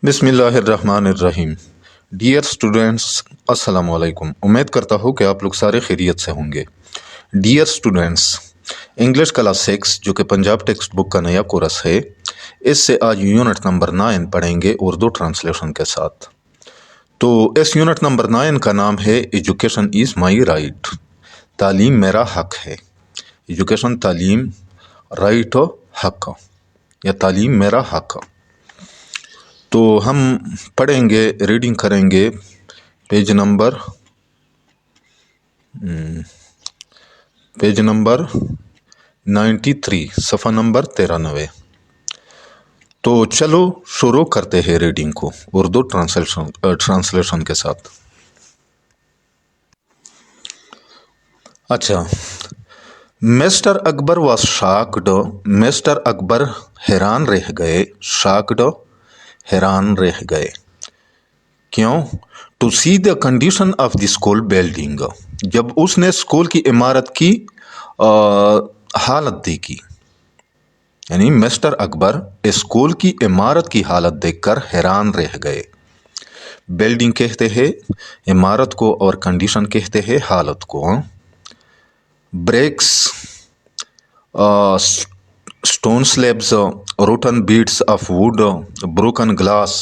बिस्मिल्लाहिर्रहमानिर्रहीम। Dear students, अस्सलाम वालेकुम। उम्मीद करता हूँ कि आप लोग सारे खैरियत से होंगे। डियर स्टूडेंट्स, इंग्लिश क्लास 6 जो कि पंजाब टेक्स्ट बुक का नया कोर्स है, इससे आज यूनिट नंबर 9 पढ़ेंगे उर्दू ट्रांसलेशन के साथ। तो इस यूनिट नंबर 9 का नाम है एजुकेशन इज़ माई राइट, तालीम मेरा हक है। एजुकेशन तालीम, राइट हक, या तालीम मेरा हक। तो हम पढ़ेंगे, रीडिंग करेंगे पेज नंबर 93, सफ़ा नंबर 93। तो चलो शुरू करते हैं रीडिंग को उर्दू ट्रांसलेशन के साथ। अच्छा, mister Akbar was shocked. Mister Akbar हैरान रह गए। शॉक्ड, हैरान रह गए। क्यों? To see the condition of the school building, जब उसने स्कूल की इमारत की हालत देखी। यानी मिस्टर अकबर स्कूल की इमारत की हालत देखकर हैरान रह गए। बिल्डिंग कहते हैं इमारत को और कंडीशन कहते हैं हालत को। Bricks, stone slabs, rotten bits of wood, broken glass,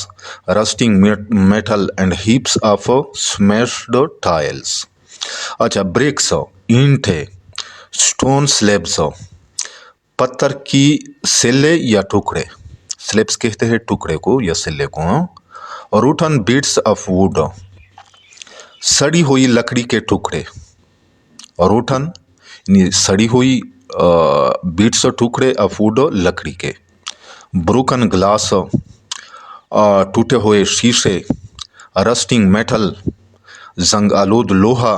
rusting metal and heaps of smashed tiles। अच्छा, ब्रिक्स ईंट है, स्टोन स्लेब्स पत्थर की सिल्ले या टुकड़े, स्लेब्स कहते हैं टुकड़े को या सिल्ले को। और रूटन बीट्स ऑफ वुड, सड़ी हुई लकड़ी के टुकड़े। और रूटन सड़ी हुई बीट्स टुकड़े ऑफ वुड, लकड़ी के। ब्रोकन ग्लास, टूटे हुए शीशे। रस्टिंग मेटल, जंग आलूद लोहा।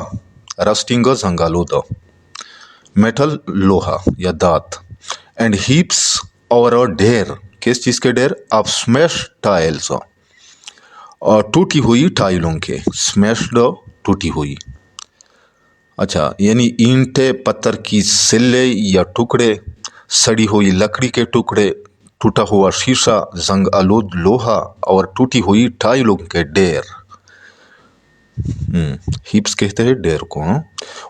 रस्टिंग जंग आलूद, मेटल लोहा या दात। एंड हीप्स और ढेर, किस चीज़ के ढेर? ऑफ स्मैश टाइल्स, और टूटी हुई टाइलों के। स्मैश्ड, टूटी हुई। अच्छा, यानी ईंटें, पत्थर की सिल्ले या टुकड़े, सड़ी हुई लकड़ी के टुकड़े, टूटा हुआ शीशा, जंग आलूद लोहा और टूटी हुई टाइलों के ढेर। हीप्स कहते हैं ढेर को।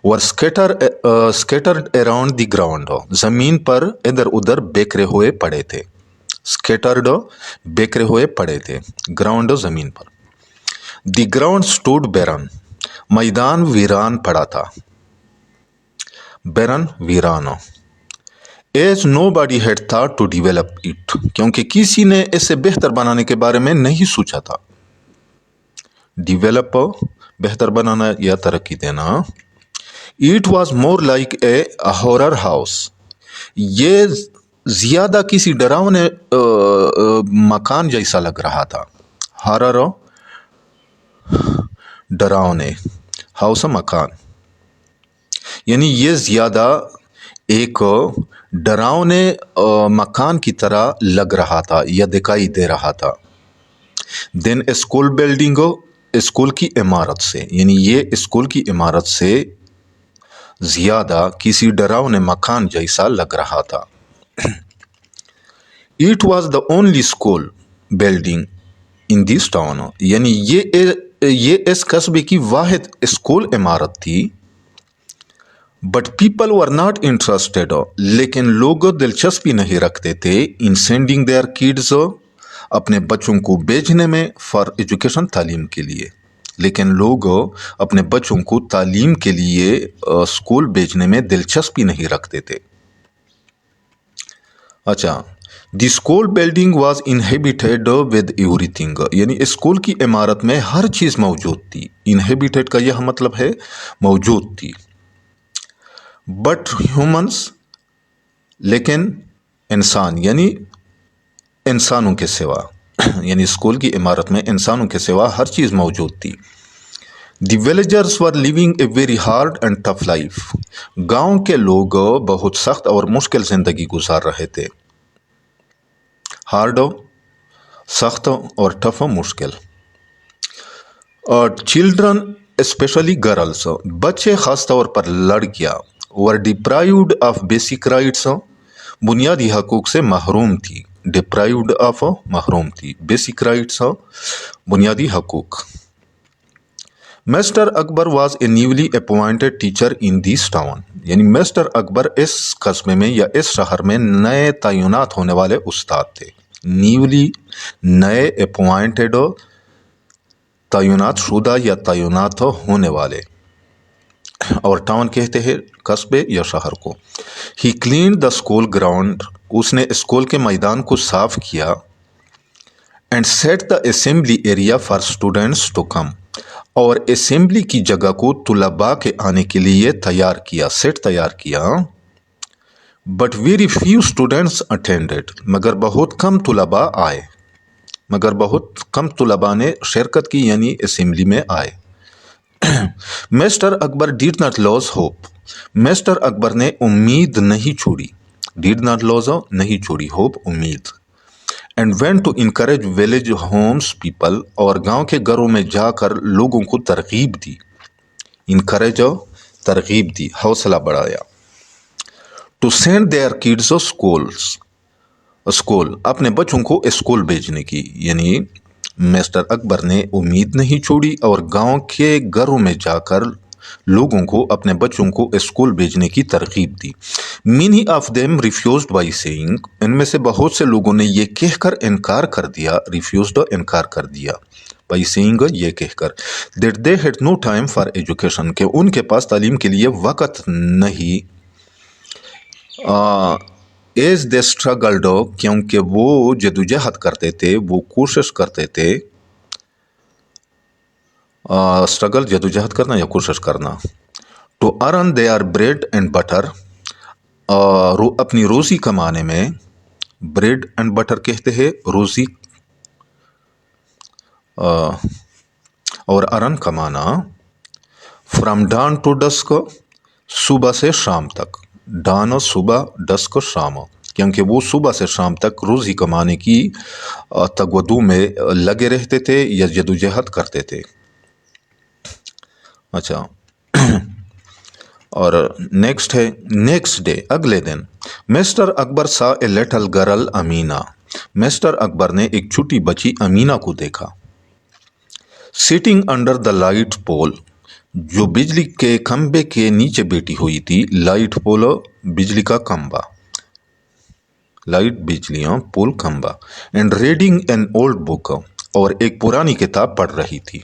और स्केटर्ड अराउंड द ग्राउंड, जमीन पर इधर उधर बिखरे हुए पड़े थे। स्केटर्ड, बिखरे हुए पड़े थे। ग्राउंड, जमीन पर। द ग्राउंड स्टूड बैरन, मैदान वीरान पड़ा था। बैरन, वीरान। As nobody had thought to develop it, क्योंकि किसी ने इसे बेहतर बनाने के बारे में नहीं सोचा था। डिवेलप, बेहतर बनाना या तरक्की देना। It was more like a horror house, ये ज्यादा किसी डरावने मकान जैसा लग रहा था। हॉरर, डरावने, हाउस मकान, यानी ये ज्यादा एक डरावने मकान की तरह लग रहा था या दिखाई दे रहा था। देन स्कूल बिल्डिंग, स्कूल की इमारत से, यानी ये स्कूल की इमारत से ज्यादा किसी डरावने मकान जैसा लग रहा था। It was the only school building in this town, यानी ये इस कस्बे की वाहिद स्कूल इमारत थी। But people were not interested, लेकिन लोग दिलचस्पी नहीं रखते थे। इन सेंडिंग देयर किड्स, अपने बच्चों को भेजने में, फॉर एजुकेशन, तालीम के लिए। लेकिन लोग अपने बच्चों को तालीम के लिए स्कूल भेजने में दिलचस्पी नहीं रखते थे। अच्छा, the school building was inhabited with everything, यानी स्कूल की इमारत में हर चीज़ मौजूद थी। इनहेबिटेड का यह मतलब है मौजूद थी। बट ह्यूमंस, लेकिन इंसान, यानी इंसानों के सिवा, यानी स्कूल की इमारत में इंसानों के सिवा हर चीज़ मौजूद थी। The villagers were living a very hard and tough life, गांव के लोग बहुत सख्त और मुश्किल जिंदगी गुजार रहे थे। हार्ड, सख्त, और टफ, मुश्किल। और चिल्ड्रन, स्पेशली गर्ल्स, बच्चे खास तौर पर लड़कियां, वर डिप्राइव्ड ऑफ बेसिक राइट्स, बुनियादी हकूक से महरूम थी। ڈپرائیوڈ آف محروم تھی. بیسک رائٹس بنیادی حقوق. Mister Akbar was a newly appointed teacher in this town. یعنی مسٹر اکبر اس قصبے میں یا اس شہر میں نئے تعینات ہونے والے استاد تھے. نیولی نئے اپوائنٹڈ تعینات شدہ یا تعینات ہونے والے, اور ٹاؤن کہتے ہیں قصبے یا شہر کو. He cleaned the school ground. اس نے اسکول کے میدان کو صاف کیا. And set the assembly area for students to come. اور اسمبلی کی جگہ کو طلباء کے آنے کے لیے تیار کیا, سیٹ تیار کیا. But very few students attended. مگر بہت کم طلباء آئے, مگر بہت کم طلباء نے شرکت کی, یعنی اسمبلی میں آئے. Mr Akbar did not lose hope. Mr Akbar نے امید نہیں چھوڑی. ڈیڈ ناٹ لوز نہیں چھوڑی, ہوپ امید. And went to encourage village homes people. اور گاؤں کے گھروں میں جا کر لوگوں کو ترغیب دی. انکریج ترغیب دی, حوصلہ بڑھایا. To send their kids school. اپنے بچوں کو اسکول بھیجنے کی. یعنی مسٹر اکبر نے امید نہیں چھوڑی اور گاؤں کے گھروں میں جا کر لوگوں کو اپنے بچوں کو اسکول بھیجنے کی ترغیب دی. Many of them refused by saying. ان میں سے بہت سے لوگوں نے یہ کہہ کر انکار کر دیا. ریفیوزڈ انکار کر دیا, بائی سیئنگ یہ کہہ کر, that they had no time for education. کہ ان کے پاس تعلیم کے لیے وقت نہیں. As they struggled. کیونکہ وہ جدوجہد کرتے تھے, وہ کوشش کرتے تھے. اسٹرگل جدوجہد کرنا یا کوشش کرنا. To earn their bread and butter. اپنی روزی کمانے میں. بریڈ اینڈ بٹر کہتے ہیں روزی, اور ارن کمانا. From dawn to dusk. صبح سے شام تک. ڈان صبح, ڈسک شام. کیونکہ وہ صبح سے شام تک روزی کمانے کی تگودو میں لگے رہتے تھے یا جدوجہد کرتے تھے. اچھا, اور نیکسٹ ہے نیکسٹ ڈے, اگلے دن. Mr Akbar saw a little girl Amina. Mr Akbar نے ایک چھوٹی بچی امینا کو دیکھا. Sitting under the light pole. جو بجلی کے کھمبے کے نیچے بیٹھی ہوئی تھی. لائٹ پول بجلی کا کھمبا, لائٹ بجلی, پول کھمبا. اینڈ ریڈنگ این اولڈ بک. اور ایک پرانی کتاب پڑھ رہی تھی.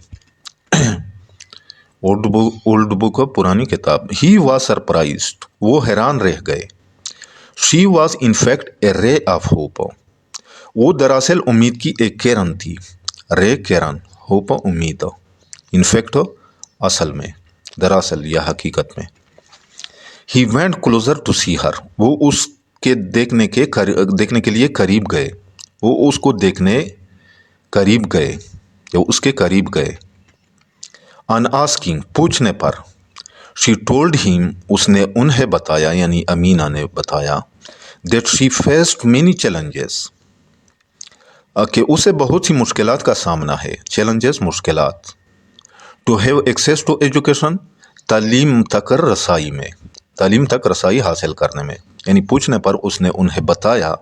اولڈ بک پرانی کتاب. He was surprised. وہ حیران رہ گئے. She was in fact a رے آف ہوپ. وہ دراصل امید کی ایک کرن تھی. رے کرن, ہوپ امید. ان فیکٹ اصل میں, دراصل یا حقیقت میں. ہی وینٹ کلوزر ٹو سی ہر. وہ اس کے دیکھنے کے لیے قریب گئے. وہ اس کو دیکھنے قریب گئے یا اس کے قریب گئے. آن آسکنگ, پوچھنے پر. She told him. اس نے انہیں بتایا, یعنی امینا نے بتایا. That she faced many challenges. کہ اسے بہت سی مشکلات کا سامنا ہے. چیلنجز مشکلات. To have access to education. تعلیم تک رسائی میں, تعلیم تک رسائی حاصل کرنے میں. یعنی پوچھنے پر اس نے انہیں بتایا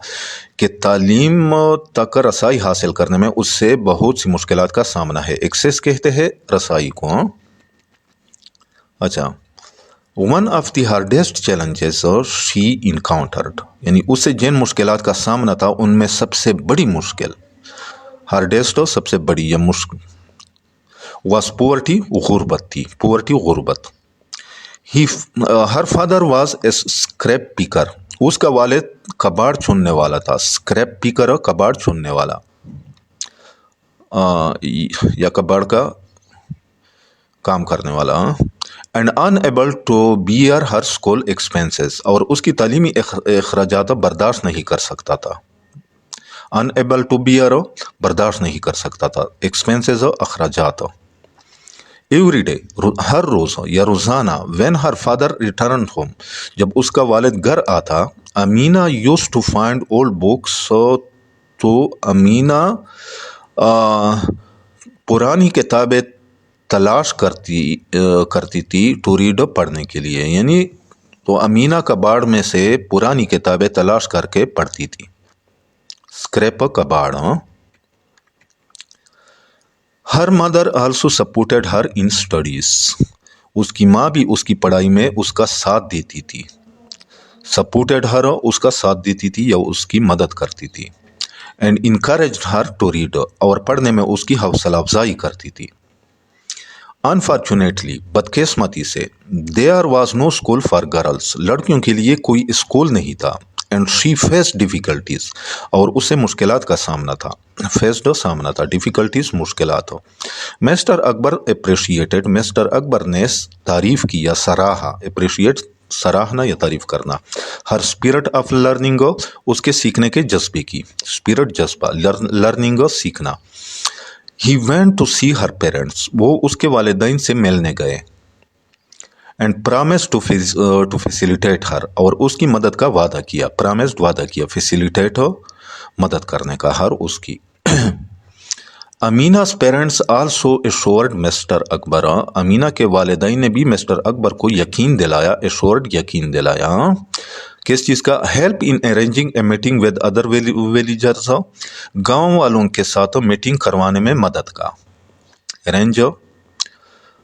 کہ تعلیم تک رسائی حاصل کرنے میں اس سے بہت سی مشکلات کا سامنا ہے. ایکسیس کہتے ہیں رسائی کو. اچھا, one of the hardest challenges she encountered. یعنی اس سے جن مشکلات کا سامنا تھا ان میں سب سے بڑی مشکل, ہارڈیسٹ سب سے بڑی یا مشکل, واز پورٹی, غربت تھی. پورٹی, غربت. Her father was a scrap picker. اس کا والد کباڑ چننے والا تھا. اسکریپ پیکر, کباڑ چننے والا یا کباڑ کا کام کرنے والا. And unable to bear her school expenses. اور اس کی تعلیمی اخراجات برداشت نہیں کر سکتا تھا. انیبل ٹو بیئر, برداشت نہیں کر سکتا تھا. ایکسپینسز, اخراجات. ایوری ڈے, ہر روز یا روزانہ. When her father return home. جب اس کا والد گھر آتا. Amina use to find old books. تو امینا پرانی کتابیں تلاش کرتی تھی. ٹو ریڈ, پڑھنے کے لیے. یعنی تو امینا کباڑ میں سے پرانی کتابیں تلاش کر کے پڑھتی تھی. scrape a cupboard. Her mother also supported her in studies. उसकी माँ भी उसकी पढ़ाई में उसका साथ देती थी. Supported her उसका साथ देती थी या उसकी मदद करती थी. And encouraged her to read और पढ़ने में उसकी हौसला अफजाई करती थी. Unfortunately, बदकिस्मती से, there was no school for girls. लड़कियों के लिए कोई स्कूल नहीं था. And she faced difficulties. और उसे मुश्किलात का सामना था. Faced सामना था. Difficulties मुश्किलात हो. Mr. Akbar appreciated. Mr. Akbar ने तारीफ की या सराहा. Appreciate सराहना या तारीफ करना. Her spirit of learning उसके सीखने के जज्बे की. Spirit जज्बा. Learning सीखना. He went to see her parents. वो उसके वालिदैन से मिलने गए. And promised to facilitate her. और उसकी मदद का वादा किया. Promised वादा किया. Facilitate मदद करने का. हर उसकी. अमीना's parents also assured Mr. Akbar. Amina के वालिदैन ने भी मिस्टर अकबर को यकीन दिलाया. assured यकीन दिलाया. किस चीज़ का? Help in arranging a meeting with other villagers. गाँव वालों के साथ मीटिंग करवाने में मदद का. अरेंज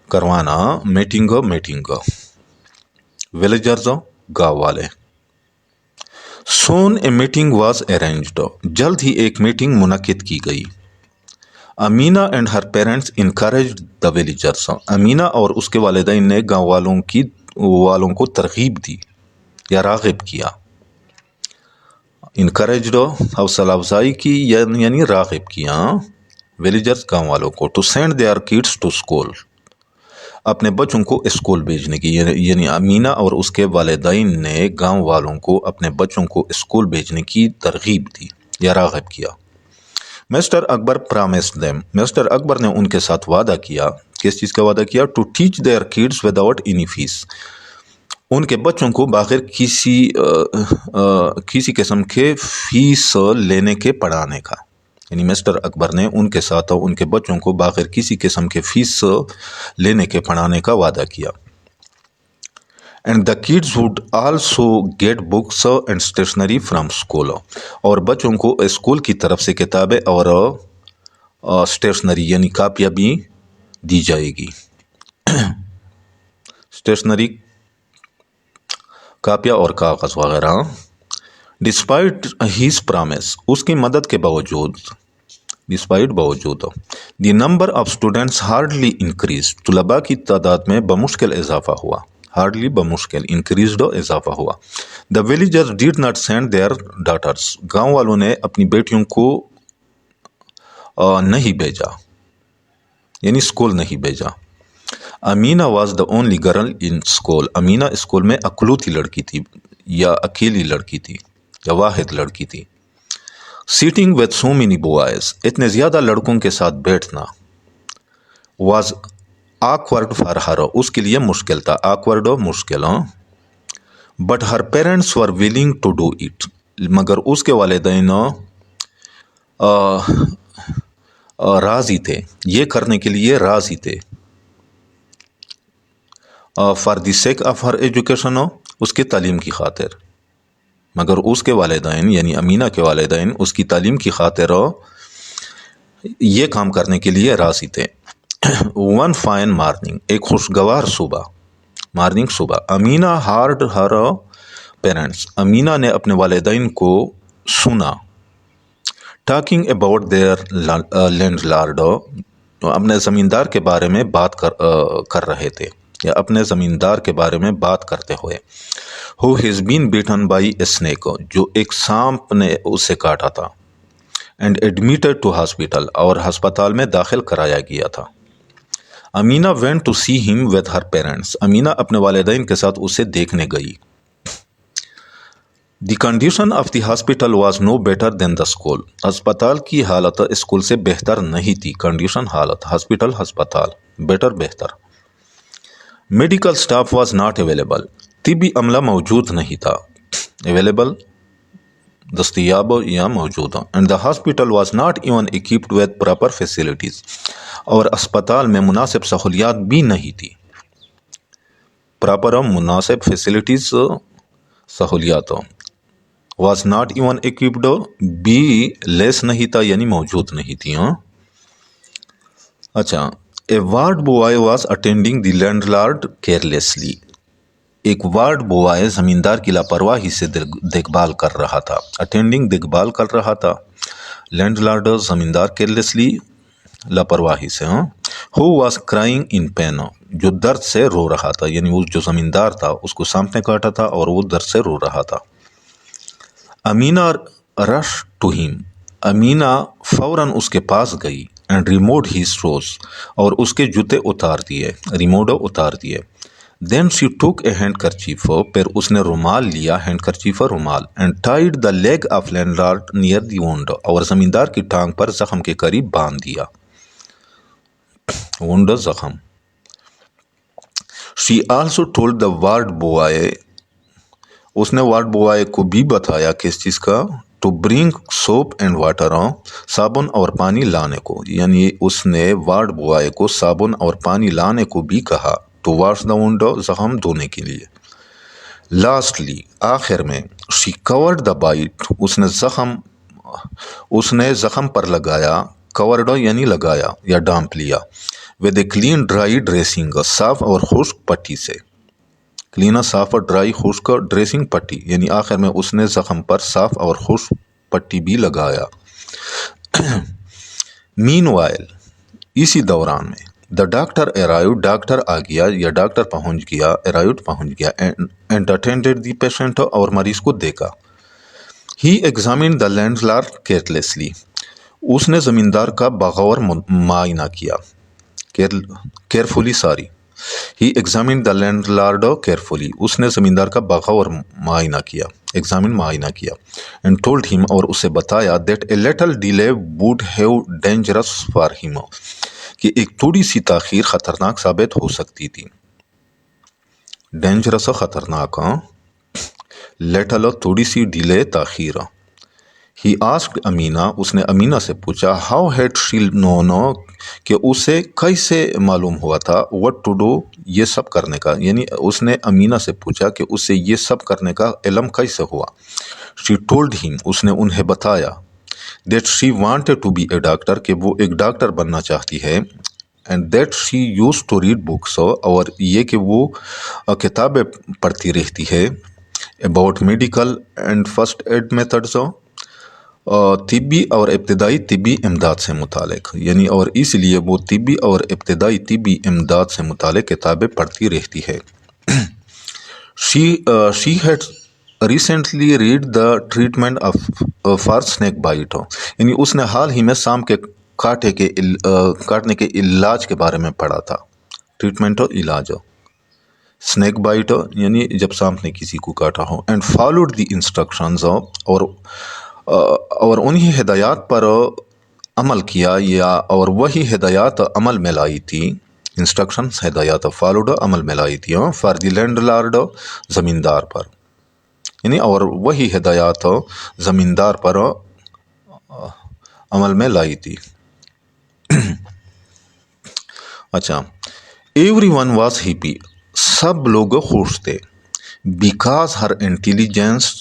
करवाना. मीटिंग विलेजर्स गाँव वाले. सोन ए मीटिंग वाज अरेंज्ड. जल्द ही एक मीटिंग मुनक्किद की गई. Amina and her parents encouraged the villagers. Amina और उसके वालिदैन ने गाँव वालों को तरगीब दी या राग़िब किया. इनकरेज्ड हौसला अफजाई की यानी राग़िब किया. विलेजर्स गाँव वालों को. To send their kids to school. अपने बच्चों को स्कूल भेजने की. यानी अमीना और उसके वालिदैन ने गाँव वालों को अपने बच्चों को स्कूल भेजने की तरगीब दी या राग़िब किया. Mister Akbar promised them. Mister Akbar ने उनके साथ वादा किया. किस चीज़ का वादा किया? To teach their kids without any fees. उनके बच्चों को बगैर किसी किस्म के फीस लेने के पढ़ाने का. यानी मिस्टर अकबर ने उनके साथ उनके बच्चों को बगैर किसी किस्म के फीस लेने के पढ़ाने का वादा किया. And the kids would also get books and stationery from school. और बच्चों को स्कूल की तरफ से किताबें और स्टेशनरी यानी कापियाँ भी दी जाएगी. स्टेशनरी कापियाँ और कागज़ वगैरह. Despite his promise. उसकी मदद के बावजूद. डिस्पाइट बावजूद. The number of students hardly increase. तलबा की तादाद में बमुश्किल इजाफा हुआ. हार्डली बमुश्किल. इंक्रीज्ड इजाफा हुआ. The villagers did not send their daughters. गाँव वालों ने अपनी बेटियों को नहीं भेजा यानी स्कूल नहीं भेजा. Amina was the only girl in school. Amina school में अकलौती लड़की थी या अकेली लड़की थी या वाहिद लड़की थी. Sitting with so many boys. इतने ज़्यादा लड़कों के साथ बैठना. Was awkward for her. उसके लिए मुश्किल था. awkward मुश्किल. But her parents were willing to do it. मगर उसके वालिदैन राज़ी थे. ये करने के लिए राज़ी थे. For the sake of her education. उसके तालीम की खातिर. मगर उसके वालिदैन यानी अमीना के वालिदैन उसकी तालीम की खातिर ये काम करने के लिए राज़ी थे. One fine morning. एक खुशगवार सुबह. मॉर्निंग सुबह. अमीना हार्ड हर पेरेंट्स. अमीना ने अपने वालिदैन को सुना. Talking about their landlord. अपने ज़मींदार के बारे में बात कर रहे थे या अपने ज़मींदार के बारे में बात करते हुए. Who has been bitten by a snake. जो एक सांप ने उसे काटा था. And admitted to hospital. और हस्पताल में दाखिल कराया गया था. Amina went to see him with her parents. Amina अपने वालिदैन के साथ उसे देखने गई. The condition of the hospital was no better than the school. अस्पताल की हालत स्कूल से बेहतर नहीं थी. कंडीशन हालत. हॉस्पिटल हस्पताल. बेटर बेहतर. Medical staff was not available. तिबी अमला मौजूद नहीं था. अवेलेबल दस्तयाब या मौजूद. And the hospital was not even equipped with proper facilities. और अस्पताल में मुनासिब सहूलियात भी नहीं थी. प्रॉपर मुनासिब फैसिलिटीज़ सहूलियात was not even equipped, बी लेस नहीं था यानी मौजूद नहीं थी। हाँ, अच्छा, a ward boy was attending the landlord carelessly, एक वार्ड बॉय जमींदार की लापरवाही से देखभाल कर रहा था। अटेंडिंग देखभाल कर रहा था, लैंडलॉर्ड जमींदार केयरलेसली लापरवाही से। हाँ, who was crying in pen, जो दर्द से रो रहा था, यानी वो जो जमींदार था उसको सांप ने काटा था और वो दर्द से रो रहा था। Amina rush to him, Amina फौरन उसके पास गई। एंड रिमोड हिज शूज, और उसके जूते उतार दिए, रिमोडो उतार दिए। Then she took a handkerchief, फिर उसने रुमाल लिया, हैंड करचीफ रुमाल। And tied the leg of landlord near the wound, और जमींदार की टांग पर जख्म के करीब बांध दिया। वुंड जख्म। She also told the ward boy, उसने वार्ड बॉय को भी बताया किस चीज़ का, to bring soap and water, साबुन और पानी लाने को, यानी उसने वार्ड बॉय को साबुन और पानी लाने को भी कहा, टू वॉश द वुंड, जख्म धोने के लिए। लास्टली, आखिर में, शी कवर्ड द बाइट, उसने जख्म पर लगाया, कवर्ड यानी लगाया या डांप लिया, with a clean dry dressing, साफ और खुश्क पट्टी से। क्लीना साफ और ड्राई खुश्क ड्रेसिंग पट्टी, यानी आखिर में उसने जख्म पर साफ और खुश्क पट्टी भी लगाया। मीनवाइल, इसी दौरान में, द डॉक्टर अराइव, डॉक्टर आ गया या डॉक्टर पहुंच गया, अराइव्ड पहुंच गया, एंड अटेंडेड द पेशेंट, और मरीज को देखा। ही एग्जामिन्ड द लैंडलॉर्ड केयरलेसली, उसने जमींदार का बगौर मुआयना किया, carefully sorry, he examined the landlord carefully, उसने जमींदार का बगौर मुआयना किया, एग्जामिन मुआयना किया। एंड टोल्ड हिम, और उसे बताया, that a little delay would have dangerous for him, कि एक थोड़ी सी ताखीर खतरनाक साबित हो सकती थी। डेंजरस खतरनाक, लिटिल थोड़ी सी, डिले ताखीर। ही आस्क्ड अमीना, उसने अमीना से पूछा, हाउ हैड शी नोन, कि उसे कैसे मालूम हुआ था, व्हाट टू डू, ये सब करने का, यानी उसने अमीना से पूछा कि उसे ये सब करने का इल्म कैसे हुआ। शी टोल्ड हिम, उसने उन्हें बताया, that she wanted to be a doctor, कि वो एक डॉक्टर बनना चाहती है। And that she used to read books, और ये कि वो किताबें पढ़ती रहती है, about medical and first aid methods, तिब्बी और इब्तदाई तिब्बी इमदाद से मुतालिक, यानी और इसलिए वो तिब्बी और इब्तदाई तिब्बी इमदाद से मुतालिक किताबें पढ़ती रहती है। She had recently read the treatment of for snake bite, यानी उसने हाल ही में सांप के काटने के इलाज के बारे में पढ़ा था। ट्रीटमेंट और इलाज, स्नेक बाइट यानी जब सांप ने किसी को काटा हो। एंड फॉलोड द इंस्ट्रक्शंस, और उन्हीं हिदायत पर अमल किया, या और वही हिदायत अमल में लाई थी, इंस्ट्रक्शंस हिदायत फॉलोड अमल में लाई थी, फॉर द लैंडलॉर्ड, ज़मींदार पर, यानी और वही हिदायत ज़मींदार पर अमल में लाई थी। अच्छा, एवरीवन वाज हैप्पी, सब लोग खुश थे, बिकॉज हर इंटेलिजेंस,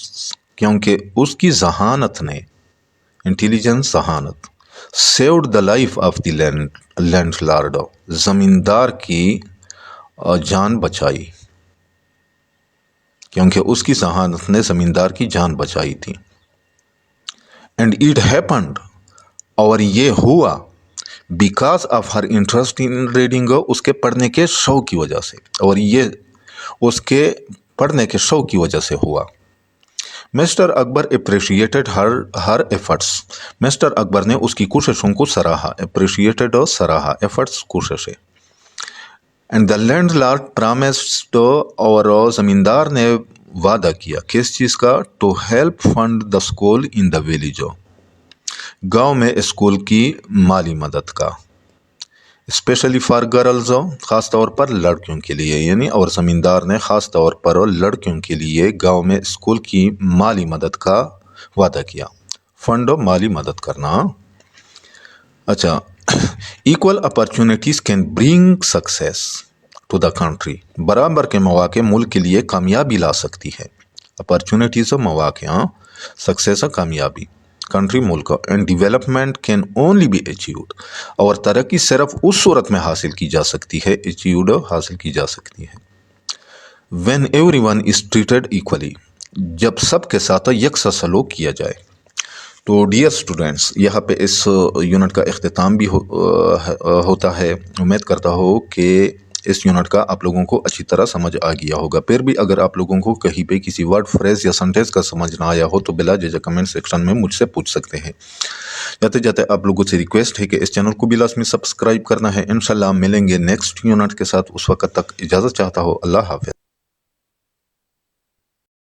क्योंकि उसकी जहानत ने, इंटेलिजेंस जहानत, saved the life of the landlord, जमींदार की जान बचाई, क्योंकि उसकी जहानत ने जमींदार की जान बचाई थी। एंड इट हैपेंड, और ये हुआ, because of her interest in reading, उसके पढ़ने के शौक की वजह से, और ये उसके पढ़ने के शौक की वजह से हुआ। मिस्टर अकबर अप्रिशिएटेड हर एफर्ट्स, मिस्टर अकबर ने उसकी कोशिशों को सराहा, अप्रिशिएटेड और सराहा, एफर्ट्स कोशिशें। एंड द लैंडलॉर्ड प्रॉमिस्ड, और ज़मींदार ने वादा किया, किस चीज़ का, to help fund the school in the village, गांव में स्कूल की माली मदद का, स्पेशली फॉर गर्ल्स, ख़ास तौर पर लड़कियों के लिए, यानी और ज़मींदार ने ख़ास तौर पर लड़कियों के लिए गांव में स्कूल की माली मदद का वादा किया। फंड, माली मदद करना। अच्छा, equal opportunities can bring success to the country, बराबर के मौके मुल्क के लिए कामयाबी ला सकती है। अपॉर्चुनिटीज़, मौके सक्सेस कामयाबी कंट्री मुल्क and development can only be achieved, और तरक्की सिर्फ उस सूरत में हासिल की जा सकती है, अचीव्ड हासिल की जा सकती है, when everyone is treated equally, जब सबके साथ यकसा सलूक किया जाए। तो डियर स्टूडेंट्स, यहाँ पे इस यूनिट का इख्तिताम भी होता है। उम्मीद करता हो कि इस यूनिट का आप लोगों को अच्छी तरह समझ आ गया होगा। फिर भी अगर आप लोगों को कहीं पे किसी वर्ड, फ्रेज या सेंटेंस का समझ ना आया हो तो बिला झिझक कमेंट सेक्शन में मुझसे पूछ सकते हैं। जाते जाते आप लोगों से रिक्वेस्ट है कि इस चैनल को भी लाजमी सब्सक्राइब करना है। इंशाल्लाह मिलेंगे नेक्स्ट यूनिट के साथ, उस वक्त तक इजाज़त चाहता हो। अल्लाह हाफ़िज़।